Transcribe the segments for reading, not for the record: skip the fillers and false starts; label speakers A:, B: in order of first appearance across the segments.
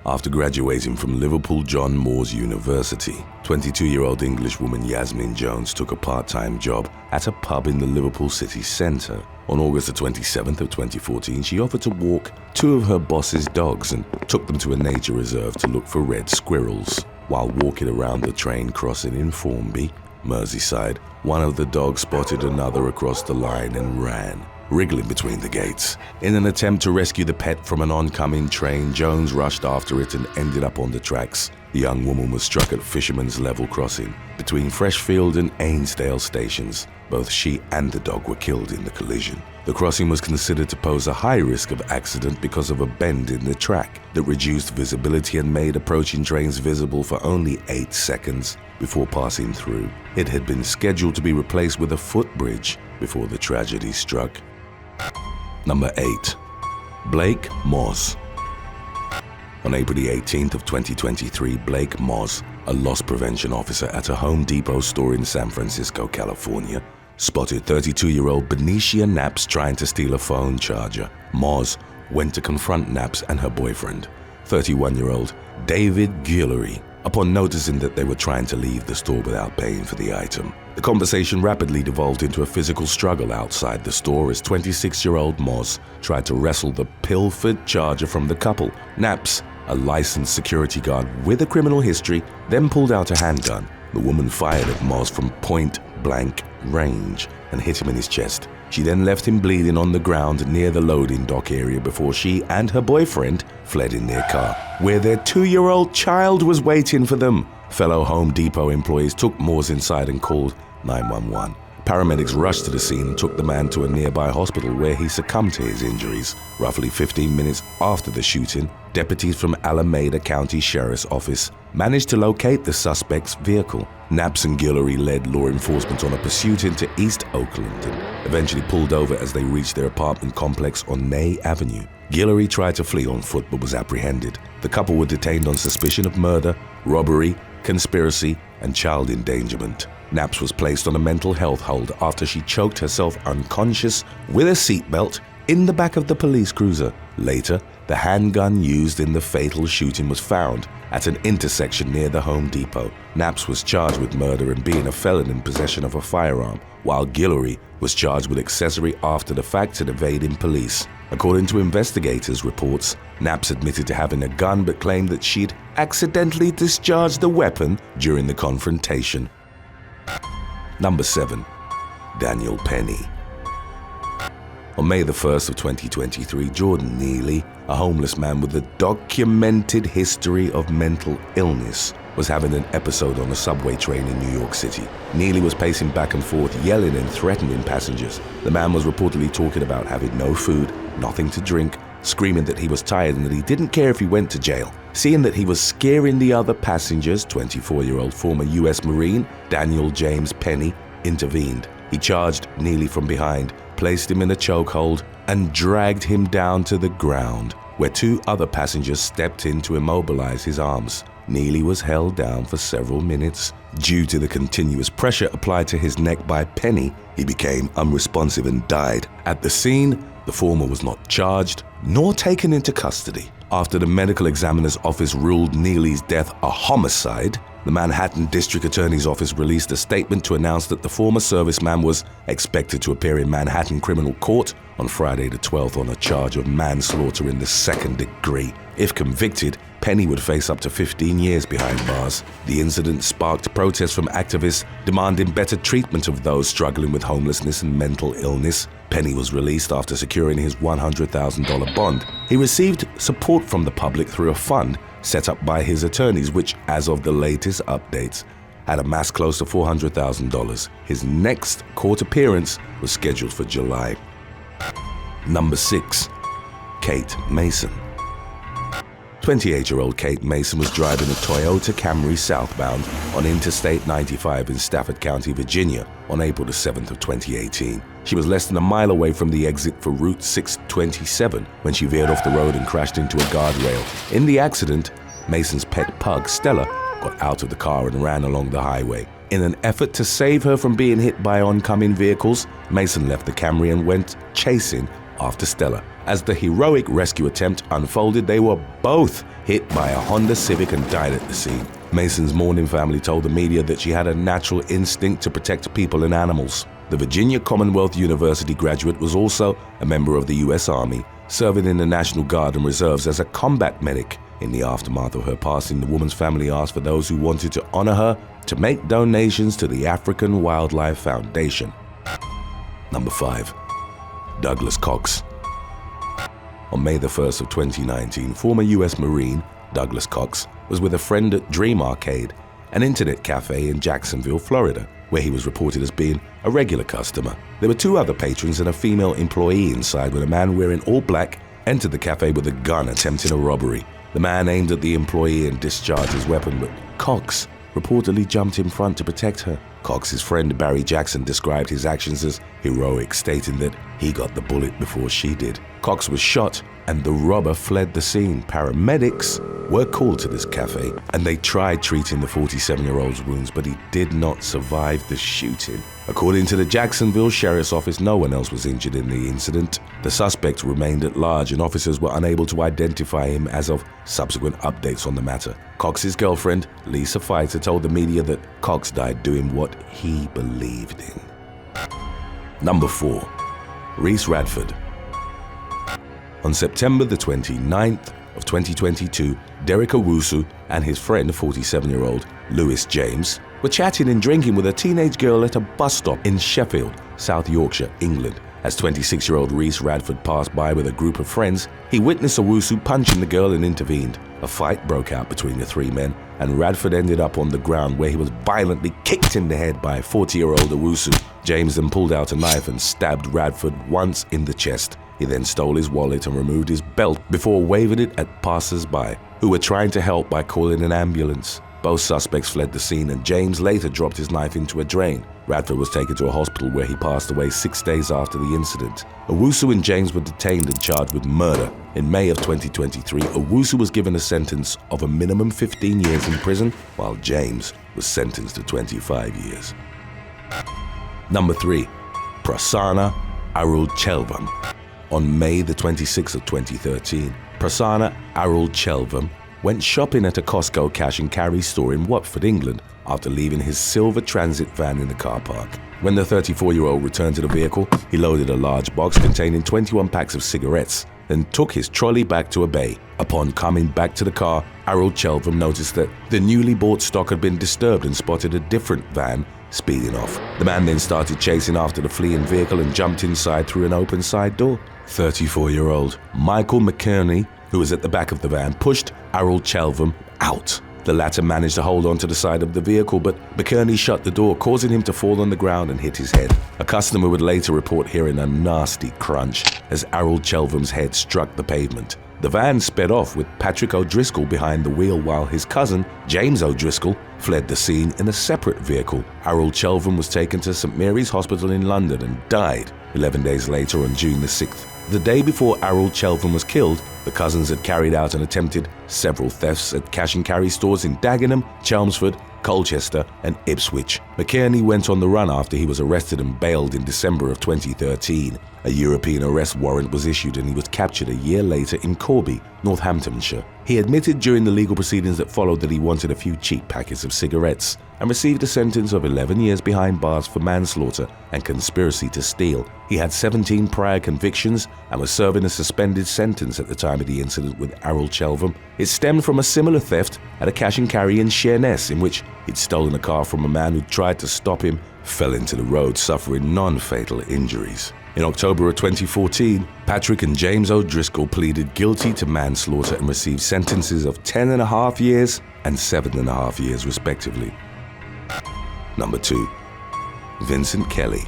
A: After graduating from Liverpool John Moores University, 22-year-old Englishwoman Yasmin Jones took a part-time job at a pub in the Liverpool city centre. On August the 27th of 2014, she offered to walk two of her boss's dogs and took them to a nature reserve to look for red squirrels. While walking around the train crossing in Formby, Merseyside, one of the dogs spotted another across the line and ran, wriggling between the gates. In an attempt to rescue the pet from an oncoming train, Jones rushed after it and ended up on the tracks. The young woman was struck at Fisherman's Level Crossing between Freshfield and Ainsdale stations. Both she and the dog were killed in the collision. The crossing was considered to pose a high risk of accident because of a bend in the track that reduced visibility and made approaching trains visible for only 8 seconds before passing through. It had been scheduled to be replaced with a footbridge before the tragedy struck. Number 8. Blake Moss. On April the 18th of 2023, Blake Moss, a loss prevention officer at a Home Depot store in San Francisco, California, spotted 32-year-old Benicia Knaps trying to steal a phone charger. Moss went to confront Knaps and her boyfriend, 31-year-old David Guillory, upon noticing that they were trying to leave the store without paying for the item. The conversation rapidly devolved into a physical struggle outside the store as 26-year-old Moss tried to wrestle the pilfered charger from the couple. Knaps, a licensed security guard with a criminal history, then pulled out a handgun. The woman fired at Moss from point-blank range and hit him in his chest. She then left him bleeding on the ground near the loading dock area before she and her boyfriend fled in their car, where their 2-year-old child was waiting for them. Fellow Home Depot employees took Moss inside and called 911. Paramedics rushed to the scene and took the man to a nearby hospital where he succumbed to his injuries. Roughly 15 minutes after the shooting, deputies from Alameda County Sheriff's Office managed to locate the suspect's vehicle. Knaps and Guillory led law enforcement on a pursuit into East Oakland and eventually pulled over as they reached their apartment complex on Ney Avenue. Guillory tried to flee on foot but was apprehended. The couple were detained on suspicion of murder, robbery, conspiracy, and child endangerment. Knaps was placed on a mental health hold after she choked herself unconscious with a seatbelt in the back of the police cruiser. Later, the handgun used in the fatal shooting was found at an intersection near the Home Depot. Knaps was charged with murder and being a felon in possession of a firearm, while Guillory was charged with accessory after the fact and evading police. According to investigators' reports, Knaps admitted to having a gun but claimed that she'd accidentally discharged the weapon during the confrontation. Number 7. Daniel Penny. On May the 1st of 2023, Jordan Neely, a homeless man with a documented history of mental illness, was having an episode on a subway train in New York City. Neely was pacing back and forth, yelling and threatening passengers. The man was reportedly talking about having no food, nothing to drink, screaming that he was tired and that he didn't care if he went to jail. Seeing that he was scaring the other passengers, 24-year-old former U.S. Marine Daniel James Penny intervened. He charged Neely from behind, placed him in a chokehold, and dragged him down to the ground, where 2 other passengers stepped in to immobilize his arms. Neely was held down for several minutes. Due to the continuous pressure applied to his neck by Penny, he became unresponsive and died. At the scene, the former was not charged nor taken into custody. After the medical examiner's office ruled Neely's death a homicide, the Manhattan District Attorney's Office released a statement to announce that the former serviceman was expected to appear in Manhattan Criminal Court on Friday the 12th on a charge of manslaughter in the 2nd degree. If convicted, Penny would face up to 15 years behind bars. The incident sparked protests from activists demanding better treatment of those struggling with homelessness and mental illness. Penny was released after securing his $100,000 bond. He received support from the public through a fund set up by his attorneys, which, as of the latest updates, had amassed close to $400,000. His next court appearance was scheduled for July. Number 6. Kate Mason. 28-year-old Kate Mason was driving a Toyota Camry southbound on Interstate 95 in Stafford County, Virginia on April the 7th of 2018. She was less than a mile away from the exit for Route 627 when she veered off the road and crashed into a guardrail. In the accident, Mason's pet pug, Stella, got out of the car and ran along the highway. In an effort to save her from being hit by oncoming vehicles, Mason left the Camry and went chasing after Stella. As the heroic rescue attempt unfolded, they were both hit by a Honda Civic and died at the scene. Mason's mourning family told the media that she had a natural instinct to protect people and animals. The Virginia Commonwealth University graduate was also a member of the U.S. Army, serving in the National Guard and Reserves as a combat medic. In the aftermath of her passing, the woman's family asked for those who wanted to honor her to make donations to the African Wildlife Foundation. Number 5. Douglas Cox. On May the 1st of 2019, former U.S. Marine Douglas Cox was with a friend at Dream Arcade, an internet cafe in Jacksonville, Florida, where he was reported as being a regular customer. There were 2 other patrons and a female employee inside when a man wearing all black entered the cafe with a gun attempting a robbery. The man aimed at the employee and discharged his weapon, but Cox reportedly jumped in front to protect her. Cox's friend Barry Jackson described his actions as heroic, stating that he got the bullet before she did. Cox was shot and the robber fled the scene. Paramedics were called to this cafe and they tried treating the 47-year-old's wounds, but he did not survive the shooting. According to the Jacksonville Sheriff's Office, no one else was injured in the incident. The suspect remained at large and officers were unable to identify him as of subsequent updates on the matter. Cox's girlfriend, Lisa Fighter, told the media that Cox died doing what he believed in. Number 4. Reese Radford. On September the 29th of 2022, Derek Owusu and his friend, 47-year-old Lewis James, were chatting and drinking with a teenage girl at a bus stop in Sheffield, South Yorkshire, England. As 26-year-old Reese Radford passed by with a group of friends, he witnessed Owusu punching the girl and intervened. A fight broke out between the 3 men, and Radford ended up on the ground where he was violently kicked in the head by 40-year-old Owusu. James then pulled out a knife and stabbed Radford once in the chest. He then stole his wallet and removed his belt before waving it at passers-by, who were trying to help by calling an ambulance. Both suspects fled the scene and James later dropped his knife into a drain. Radford was taken to a hospital where he passed away 6 days after the incident. Owusu and James were detained and charged with murder. In May of 2023, Owusu was given a sentence of a minimum 15 years in prison, while James was sentenced to 25 years. Number 3. Prasanna Arulchelvam. On May the 26th of 2013, Prasanna Arulchelvam went shopping at a Costco cash and carry store in Watford, England, after leaving his silver transit van in the car park. When the 34-year-old returned to the vehicle, he loaded a large box containing 21 packs of cigarettes, then took his trolley back to a bay. Upon coming back to the car, Arulchelvam noticed that the newly bought stock had been disturbed and spotted a different van speeding off. The man then started chasing after the fleeing vehicle and jumped inside through an open side door. 34-year-old Michael McKerney, who was at the back of the van, pushed Arulchelvam out. The latter managed to hold on to the side of the vehicle, but McKerney shut the door, causing him to fall on the ground and hit his head. A customer would later report hearing a nasty crunch as Arulchelvam's head struck the pavement. The van sped off with Patrick O'Driscoll behind the wheel, while his cousin, James O'Driscoll, fled the scene in a separate vehicle. Arulchelvam was taken to St Mary's Hospital in London and died 11 days later on June the 6th. The day before Arulchelvam was killed, the cousins had carried out and attempted several thefts at cash and carry stores in Dagenham, Chelmsford, Colchester and Ipswich. McKerney went on the run after he was arrested and bailed in December of 2013. A European arrest warrant was issued and he was captured a year later in Corby, Northamptonshire. He admitted during the legal proceedings that followed that he wanted a few cheap packets of cigarettes and received a sentence of 11 years behind bars for manslaughter and conspiracy to steal. He had 17 prior convictions and was serving a suspended sentence at the time of the incident with Arulchelvam. It stemmed from a similar theft at a cash and carry in Sheerness, in which he'd stolen a car from a man who tried to stop him, fell into the road, suffering non-fatal injuries. In October of 2014, Patrick and James O'Driscoll pleaded guilty to manslaughter and received sentences of 10.5 years and 7.5 years respectively. Number 2. Vincent Kelley.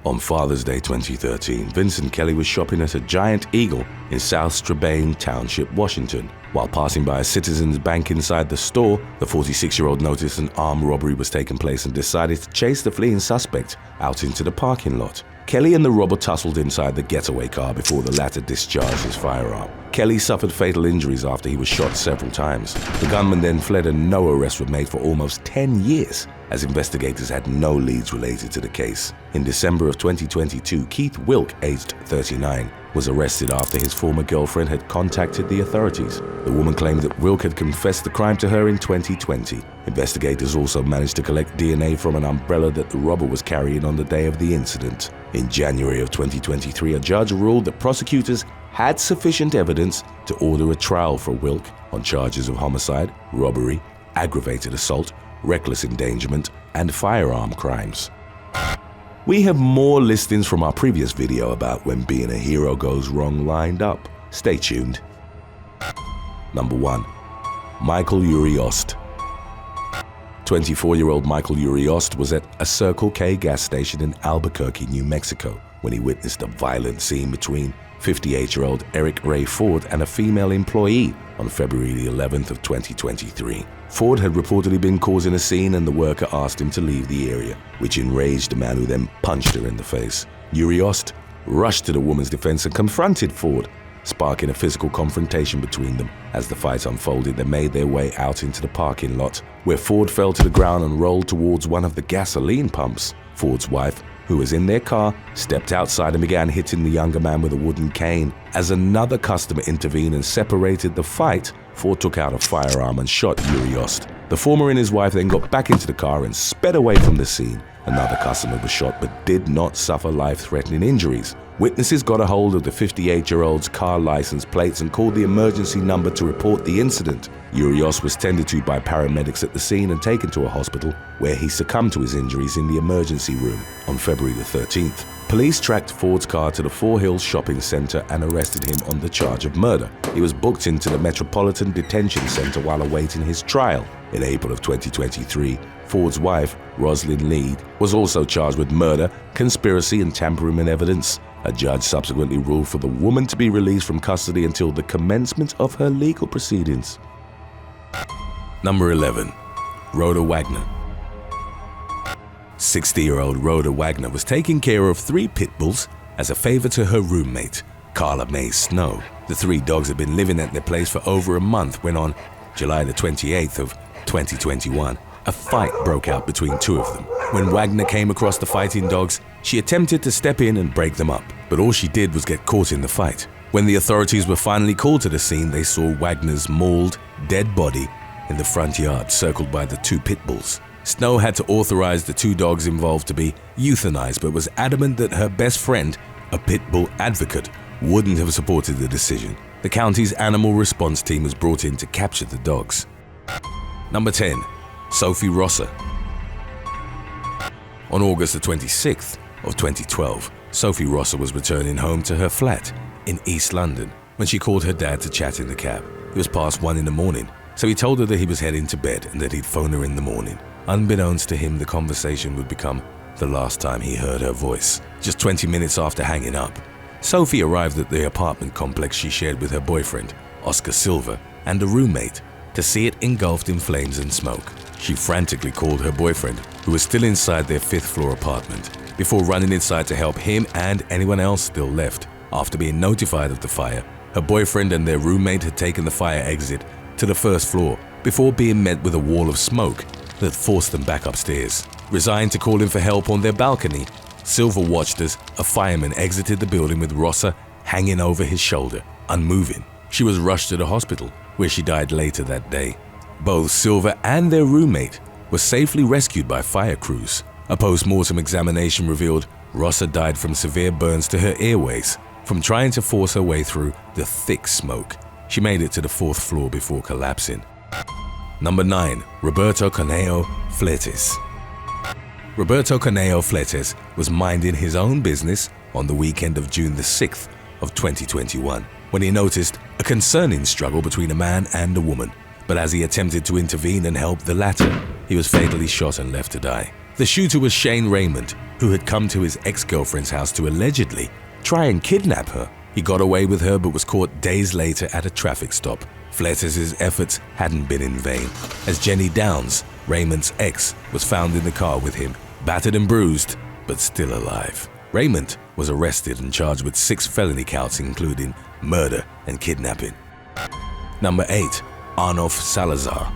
A: On Father's Day 2013, Vincent Kelley was shopping at a Giant Eagle in South Strabane Township, Washington. While passing by a Citizens Bank inside the store, the 46-year-old noticed an armed robbery was taking place and decided to chase the fleeing suspect out into the parking lot. Kelly and the robber tussled inside the getaway car before the latter discharged his firearm. Kelly suffered fatal injuries after he was shot several times. The gunman then fled and no arrests were made for almost 10 years, as investigators had no leads related to the case. In December of 2022, Keith Wilk, aged 39, was arrested after his former girlfriend had contacted the authorities. The woman claimed that Wilk had confessed the crime to her in 2020. Investigators also managed to collect DNA from an umbrella that the robber was carrying on the day of the incident. In January of 2023, a judge ruled that prosecutors had sufficient evidence to order a trial for Wilk on charges of homicide, robbery, aggravated assault, reckless endangerment, and firearm crimes. We have more listings from our previous video about when being a hero goes wrong lined up. Stay tuned. Number 1. Michael Uriost. 24-year-old Michael Uriost was at a Circle K gas station in Albuquerque, New Mexico, when he witnessed a violent scene between 58-year-old Eric Ray Ford and a female employee on February the 11th of 2023. Ford had reportedly been causing a scene and the worker asked him to leave the area, which enraged the man who then punched her in the face. Uriost rushed to the woman's defense and confronted Ford, sparking a physical confrontation between them. As the fight unfolded, they made their way out into the parking lot, where Ford fell to the ground and rolled towards one of the gasoline pumps. Ford's wife, who was in their car, stepped outside and began hitting the younger man with a wooden cane. As another customer intervened and separated the fight, Ford took out a firearm and shot Uriost. The former and his wife then got back into the car and sped away from the scene. Another customer was shot but did not suffer life-threatening injuries. Witnesses got a hold of the 58-year-old's car license plates and called the emergency number to report the incident. Uriost was tended to by paramedics at the scene and taken to a hospital, where he succumbed to his injuries in the emergency room. On February the 13th, police tracked Ford's car to the Four Hills shopping center and arrested him on the charge of murder. He was booked into the Metropolitan Detention Center while awaiting his trial. In April of 2023, Ford's wife, Rosalind Lead, was also charged with murder, conspiracy, and tampering with evidence. A judge subsequently ruled for the woman to be released from custody until the commencement of her legal proceedings. Number 11. RHODA WAGNER. 60-year-old RHODA WAGNER was taking care of 3 pit bulls as a favor to her roommate, Carla Mae Snow. The 3 dogs had been living at their place for over a month when on July the 28th of 2021, a fight broke out between 2 of them. When Wagner came across the fighting dogs, she attempted to step in and break them up, but all she did was get caught in the fight. When the authorities were finally called to the scene, they saw Wagner's mauled, dead body in the front yard, circled by the 2 pit bulls. Snow had to authorize the 2 dogs involved to be euthanized, but was adamant that her best friend, a pit bull advocate, wouldn't have supported the decision. The county's animal response team was brought in to capture the dogs. Number 10. Sophie Rosser. On August the 26th of 2012, Sophie Rosser was returning home to her flat in East London when she called her dad to chat in the cab. It was past 1 in the morning, so he told her that he was heading to bed and that he'd phone her in the morning. Unbeknownst to him, the conversation would become the last time he heard her voice. Just 20 minutes after hanging up, Sophie arrived at the apartment complex she shared with her boyfriend, Oscar Silva, and a roommate, to see it engulfed in flames and smoke. She frantically called her boyfriend, who was still inside their 5th floor apartment, before running inside to help him and anyone else still left. After being notified of the fire, her boyfriend and their roommate had taken the fire exit to the 1st floor before being met with a wall of smoke that forced them back upstairs. Resigned to calling for help on their balcony, Silva watched as a fireman exited the building with Rosser hanging over his shoulder, unmoving. She was rushed to the hospital, where she died later that day. Both Silva and their roommate were safely rescued by fire crews. A post-mortem examination revealed Rosser died from severe burns to her airways from trying to force her way through the thick smoke. She made it to the 4th floor before collapsing. Number 9. Roberto Caneo Fletes. Roberto Caneo Fletes was minding his own business on the weekend of June the 6th of 2021 when he noticed a concerning struggle between a man and a woman. But as he attempted to intervene and help the latter, he was fatally shot and left to die. The shooter was Shane Raymond, who had come to his ex-girlfriend's house to allegedly try and kidnap her. He got away with her but was caught days later at a traffic stop. Fletes' efforts hadn't been in vain, as Jenny Downs, Raymond's ex, was found in the car with him, battered and bruised, but still alive. Raymond was arrested and charged with 6 felony counts including murder and kidnapping. Number 8. Arnulf Salazar.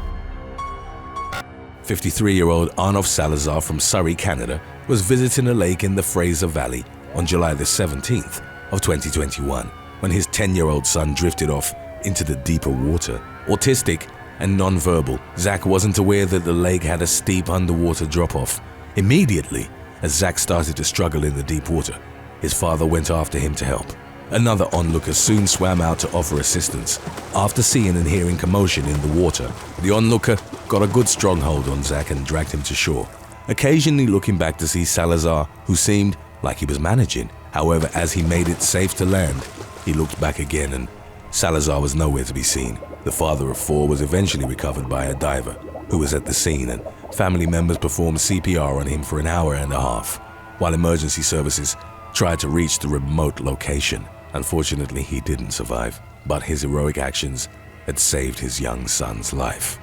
A: 53-year-old Arnulf Salazar from Surrey, Canada, was visiting a lake in the Fraser Valley on July the 17th of 2021 when his 10-year-old son drifted off into the deeper water. Autistic and non-verbal, Zach wasn't aware that the lake had a steep underwater drop-off. Immediately, as Zach started to struggle in the deep water, his father went after him to help. Another onlooker soon swam out to offer assistance. After seeing and hearing commotion in the water, the onlooker got a good stronghold on Zach and dragged him to shore, occasionally looking back to see Salazar, who seemed like he was managing. However, as he made it safe to land, he looked back again and Salazar was nowhere to be seen. The father of 4 was eventually recovered by a diver who was at the scene, and family members performed CPR on him for an hour and a half, while emergency services tried to reach the remote location. Unfortunately, he didn't survive, but his heroic actions had saved his young son's life.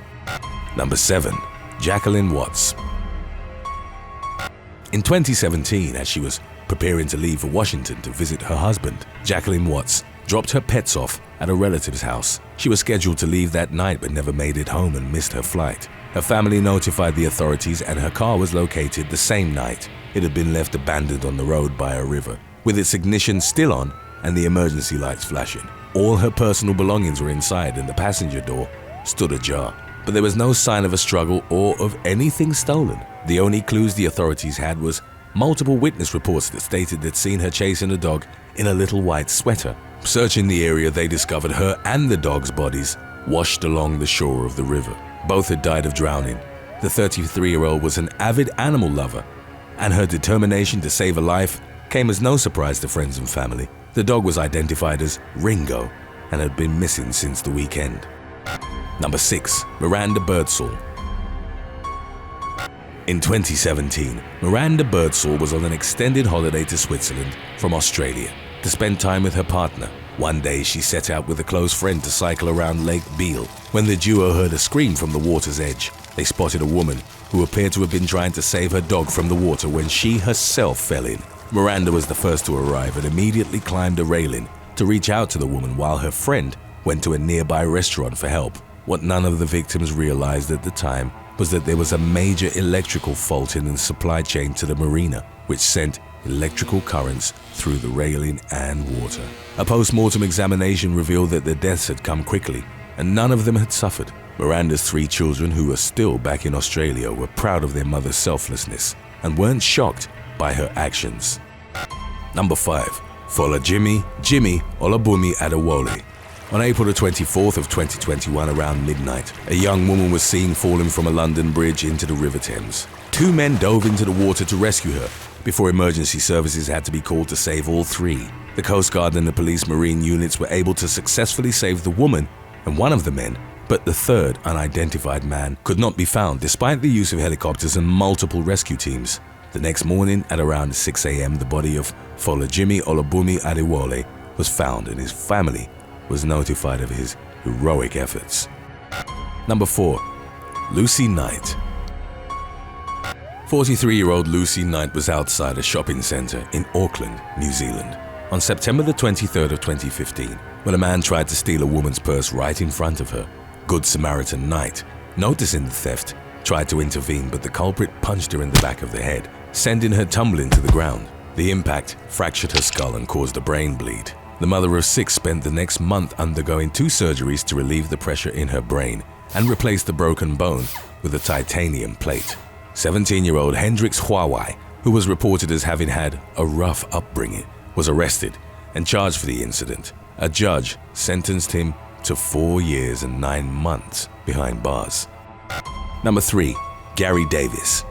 A: Number 7. Jacqueline Watts. In 2017, as she was preparing to leave for Washington to visit her husband, Jacqueline Watts dropped her pets off at a relative's house. She was scheduled to leave that night but never made it home and missed her flight. Her family notified the authorities and her car was located the same night. It had been left abandoned on the road by a river, with its ignition still on and the emergency lights flashing. All her personal belongings were inside and the passenger door stood ajar, but there was no sign of a struggle or of anything stolen. The only clues the authorities had was multiple witness reports that stated they'd seen her chasing a dog in a little white sweater. Searching the area, they discovered her and the dog's bodies washed along the shore of the river. Both had died of drowning. The 33-year-old was an avid animal lover, and her determination to save a life came as no surprise to friends and family. The dog was identified as Ringo and had been missing since the weekend. Number 6. Miranda Birdsall. In 2017, Miranda Birdsall was on an extended holiday to Switzerland from Australia to spend time with her partner. One day, she set out with a close friend to cycle around Lake Beale. When the duo heard a scream from the water's edge, they spotted a woman who appeared to have been trying to save her dog from the water when she herself fell in. Miranda was the first to arrive and immediately climbed a railing to reach out to the woman while her friend went to a nearby restaurant for help. What none of the victims realized at the time was that there was a major electrical fault in the supply chain to the marina, which sent electrical currents through the railing and water. A post-mortem examination revealed that the deaths had come quickly and none of them had suffered. Miranda's 3 children, who were still back in Australia, were proud of their mother's selflessness and weren't shocked by her actions. Number 5. Fola Jimmy Olabumi Adewole. On April the 24th of 2021 around midnight, a young woman was seen falling from a London bridge into the River Thames. 2 men dove into the water to rescue her before emergency services had to be called to save all 3. The Coast Guard and the police marine units were able to successfully save the woman and one of the men, but the third unidentified man could not be found despite the use of helicopters and multiple rescue teams. The next morning at around 6 a.m, the body of Fola Jimmy Olabumi Adewole was found and his family was notified of his heroic efforts. Number 4. Lucy Knight. 43-year-old Lucy Knight was outside a shopping centre in Auckland, New Zealand, on September the 23rd of 2015, when a man tried to steal a woman's purse right in front of her. Good Samaritan Knight, noticing the theft, tried to intervene, but the culprit punched her in the back of the head, sending her tumbling to the ground. The impact fractured her skull and caused a brain bleed. The mother of 6 spent the next month undergoing 2 surgeries to relieve the pressure in her brain and replace the broken bone with a titanium plate. 17-year-old Hendrix Huawai, who was reported as having had a rough upbringing, was arrested and charged for the incident. A judge sentenced him to 4 years and 9 months behind bars. Number 3. Gary Davis.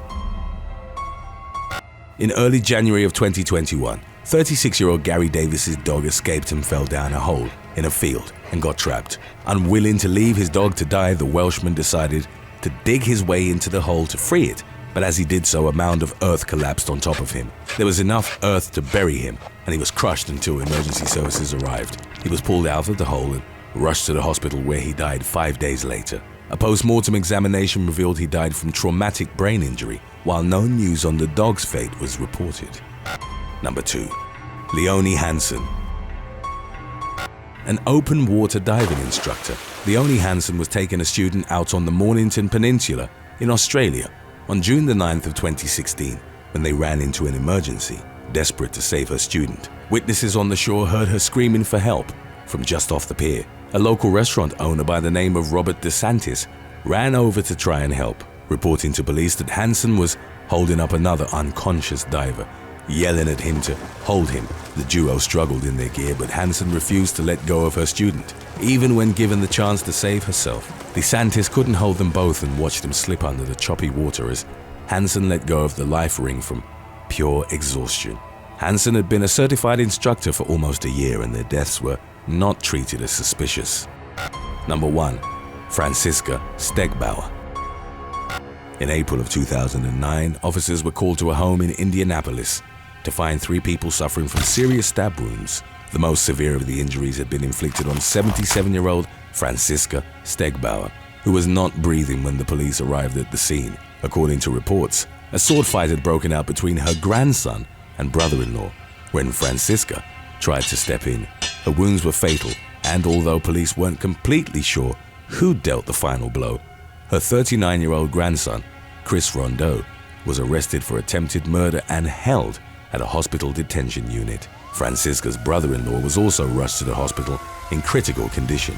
A: In early January of 2021, 36-year-old Gary Davis's dog escaped and fell down a hole in a field and got trapped. Unwilling to leave his dog to die, the Welshman decided to dig his way into the hole to free it, but as he did so, a mound of earth collapsed on top of him. There was enough earth to bury him, and he was crushed until emergency services arrived. He was pulled out of the hole and rushed to the hospital, where he died 5 days later. A post-mortem examination revealed he died from traumatic brain injury, while no news on the dog's fate was reported. Number 2. Leonie Hansen. An open water diving instructor, Leonie Hansen was taking a student out on the Mornington Peninsula in Australia on June the 9th of 2016 when they ran into an emergency, desperate to save her student. Witnesses on the shore heard her screaming for help from just off the pier. A local restaurant owner by the name of Robert DeSantis ran over to try and help, reporting to police that Hansen was holding up another unconscious diver, yelling at him to hold him. The duo struggled in their gear, but Hansen refused to let go of her student, even when given the chance to save herself. DeSantis couldn't hold them both and watched them slip under the choppy water as Hansen let go of the life ring from pure exhaustion. Hansen had been a certified instructor for almost a year, and their deaths were not treated as suspicious. Number 1. Franziska Stegbauer. In April of 2009, officers were called to a home in Indianapolis to find 3 people suffering from serious stab wounds. The most severe of the injuries had been inflicted on 77-year-old Franziska Stegbauer, who was not breathing when the police arrived at the scene. According to reports, a sword fight had broken out between her grandson and brother-in-law when Franziska tried to step in. Her wounds were fatal, and although police weren't completely sure who dealt the final blow, her 39-year-old grandson, Chris Rondeau, was arrested for attempted murder and held at a hospital detention unit. Franziska's brother-in-law was also rushed to the hospital in critical condition.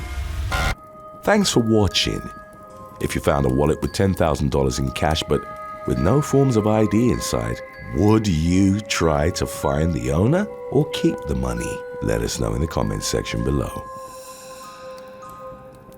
A: Thanks for watching. If you found a wallet with $10,000 in cash but with no forms of ID inside, would you try to find the owner or keep the money? Let us know in the comments section below.